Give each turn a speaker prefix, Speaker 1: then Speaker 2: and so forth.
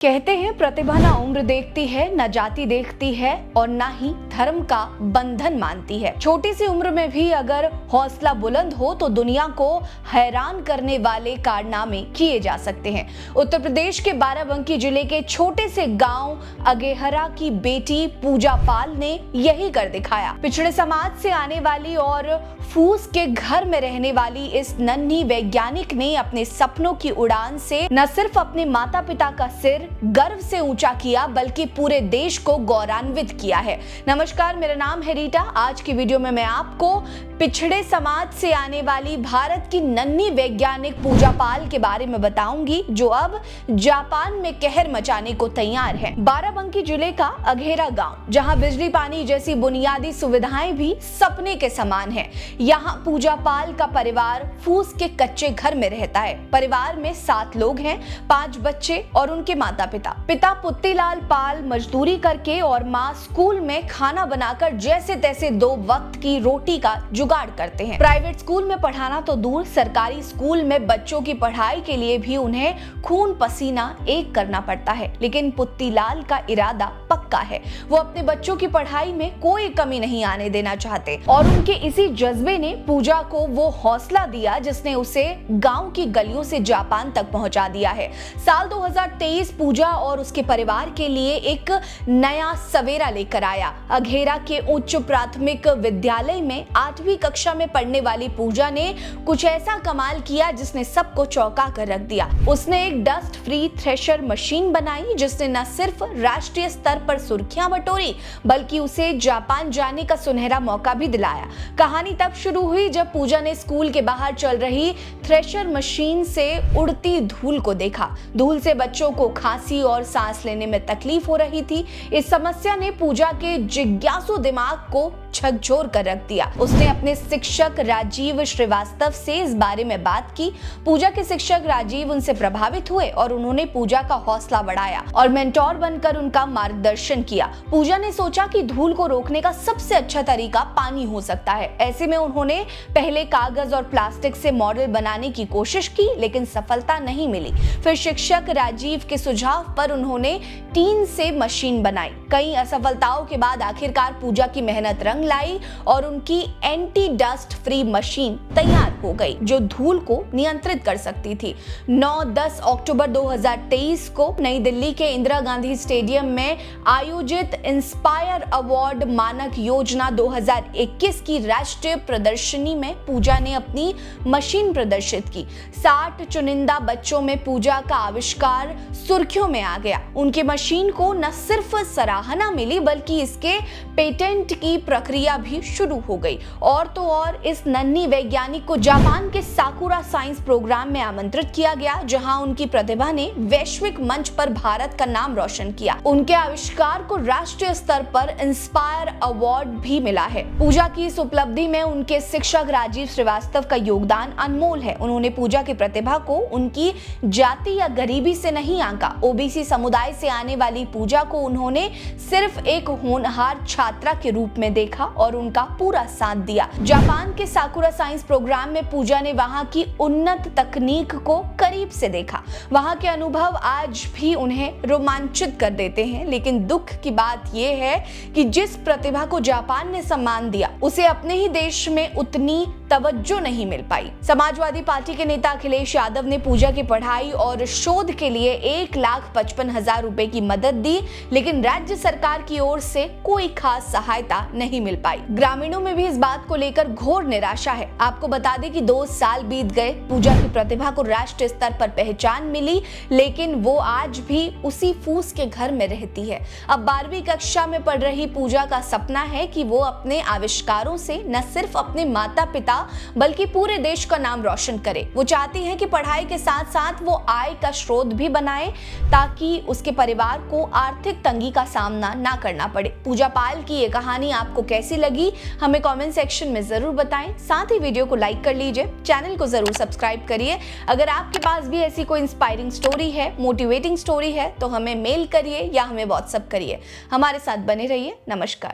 Speaker 1: कहते हैं प्रतिभा ना उम्र देखती है, न जाति देखती है और ना ही धर्म का बंधन मानती है। छोटी सी उम्र में भी अगर हौसला बुलंद हो तो दुनिया को हैरान करने वाले कारनामे किए जा सकते हैं। उत्तर प्रदेश के बाराबंकी जिले के छोटे से गांव अगेहरा की बेटी पूजा पाल ने यही कर दिखाया। पिछड़े समाज से आने वाली और फूस के घर में रहने वाली इस नन्ही वैज्ञानिक ने अपने सपनों की उड़ान से न सिर्फ अपने माता पिता का सिर गर्व से ऊंचा किया बल्कि पूरे देश को गौरवान्वित किया है। नमस्कार, मेरा नाम है रीटा। आज की वीडियो में मैं आपको पिछड़े समाज से आने वाली भारत की नन्ही वैज्ञानिक पूजा पाल के बारे में बताऊंगी, जो अब जापान में कहर मचाने को तैयार है। बाराबंकी जिले का अगेहरा गांव, जहां बिजली पानी जैसी बुनियादी सुविधाएं भी सपने के समान है। यहाँ पूजा पाल का परिवार फूस के कच्चे घर में रहता है। परिवार में 7 लोग हैं, 5 बच्चे और उनके माता पिता पुत्तीलाल पाल मजदूरी करके और माँ स्कूल में खाना बनाकर जैसे तैसे 2 वक्त की रोटी का जुगाड़ करते हैं। प्राइवेट स्कूल में पढ़ाना तो दूर, सरकारी स्कूल में बच्चों की पढ़ाई के लिए भी उन्हें खून पसीना एक करना पड़ता है। लेकिन पुत्तीलाल का इरादा पक्का है, वो अपने बच्चों की पढ़ाई में कोई कमी नहीं आने देना चाहते और उनके इसी जज्बे ने पूजा को वो हौसला दिया जिसने उसे गांव की गलियों से जापान तक पहुंचा दिया है। साल 2023 पूजा और उसके परिवार के लिए एक नया सवेरा लेकर आया। अगेहरा के उच्च प्राथमिक विद्यालय में 8वीं कक्षा में पढ़ने वाली पूजा ने कुछ ऐसा कमाल किया जिसने सबको चौंका कर रख दिया। उसने एक डस्ट फ्री थ्रेशर मशीन बनाई जिसने न सिर्फ राष्ट्रीय स्तर पर सुर्खियां बटोरी बल्कि उसे जापान जाने का सुनहरा मौका भी दिलाया। कहानी तब शुरू हुई जब पूजा ने स्कूल के बाहर चल रही थ्रेशर मशीन से उड़ती धूल को देखा। धूल से बच्चों को खांसी और सांस लेने में तकलीफ हो रही थी। इस समस्या ने पूजा के जिज्ञासु दिमाग को झकझोर कर रख दिया। उसने अपने शिक्षक राजीव श्रीवास्तव से इस बारे में बात की। पूजा के शिक्षक राजीव उनसे प्रभावित हुए और उन्होंने पूजा का हौसला बढ़ाया और मेंटोर बनकर उनका मार्गदर्शन किया। पूजा ने सोचा कि धूल को रोकने का सबसे अच्छा तरीका पानी हो सकता है। ऐसे में उन्होंने पहले कागज और प्लास्टिक से मॉडल बनाने की कोशिश की, लेकिन सफलता नहीं मिली। फिर शिक्षक राजीव के सुझाव पर उन्होंने टीन से मशीन बनाई। कई असफलताओं के बाद आखिरकार पूजा की मेहनत रंग लाई और उनकी एंटी डस्ट फ्री मशीन तैयार हो गई जो धूल को नियंत्रित कर सकती थी। 9-10 अक्टूबर 2023 को नई दिल्ली के इंदिरा गांधी स्टेडियम में आयोजित इंस्पायर अवार्ड मानक योजना 2021 की राष्ट्रीय प्रदर्शनी में पूजा ने अपनी मशीन प्रदर्शित की। 60 चुनिंदा बच्चों में पूजा का आविष्कार सुर्खियों में आ गया। उनकी मशीन को न सिर्फ सराहना मिली बल्कि इसके पेटेंट की प्रक्रिया भी शुरू हो गई। और तो और इस नन्ही वैज्ञानिक को जापान के साकुरा साइंस प्रोग्राम में आमंत्रित किया गया, जहां उनकी प्रतिभा ने वैश्विक मंच पर भारत का नाम रोशन किया। उनके आविष्कार को राष्ट्रीय स्तर पर इंस्पायर अवार्ड भी मिला है। पूजा की इस उपलब्धि में उनके शिक्षक राजीव श्रीवास्तव का योगदान अनमोल है। उन्होंने पूजा की प्रतिभा को उनकी जाति या गरीबी से नहीं आंका। ओबीसी समुदाय से आने वाली पूजा को उन्होंने सिर्फ एक होनहार छात्रा के रूप में देखा और उनका पूरा साथ दिया। जापान के साकुरा साइंस प्रोग्राम में पूजा ने वहां की उन्नत तकनीक को करीब से देखा। वहां के अनुभव आज भी उन्हें रोमांचित कर देते हैं। लेकिन दुख की बात यह है कि जिस प्रतिभा को जापान ने सम्मान दिया उसे अपने ही देश में उतनी तवज्जो नहीं मिल पाई। समाजवादी पार्टी के नेता अखिलेश यादव ने पूजा की पढ़ाई और शोध के लिए 1,55,000 रुपए की मदद दी, लेकिन राज्य सरकार की ओर से कोई खास सहायता नहीं मिल पाई। ग्रामीणों में भी इस बात को लेकर घोर निराशा है। आपको बता दें कि 2 साल बीत गए, पूजा की प्रतिभा को राष्ट्रीय स्तर पर पहचान मिली, लेकिन वो आज भी उसी फूस के घर में रहती है। अब 12वीं कक्षा में पढ़ रही पूजा का सपना है कि वो अपने आविष्कारों से न सिर्फ अपने माता पिता बल्कि पूरे देश का नाम रोशन करे। वो चाहती है कि पढ़ाई के साथ साथ वो आय का स्रोत भी बनाए ताकि उसके परिवार को आर्थिक तंगी का सामना ना करना पड़े। पूजा पाल की ये कहानी आपको कैसी लगी हमें कमेंट सेक्शन में जरूर बताएं। साथ ही वीडियो को लाइक कर लीजिए, चैनल को जरूर सब्सक्राइब करिए। अगर आपके पास भी ऐसी कोई इंस्पायरिंग स्टोरी है, मोटिवेटिंग स्टोरी है तो हमें मेल करिए या हमें व्हाट्सएप करिए। हमारे साथ बने रहिए। नमस्कार।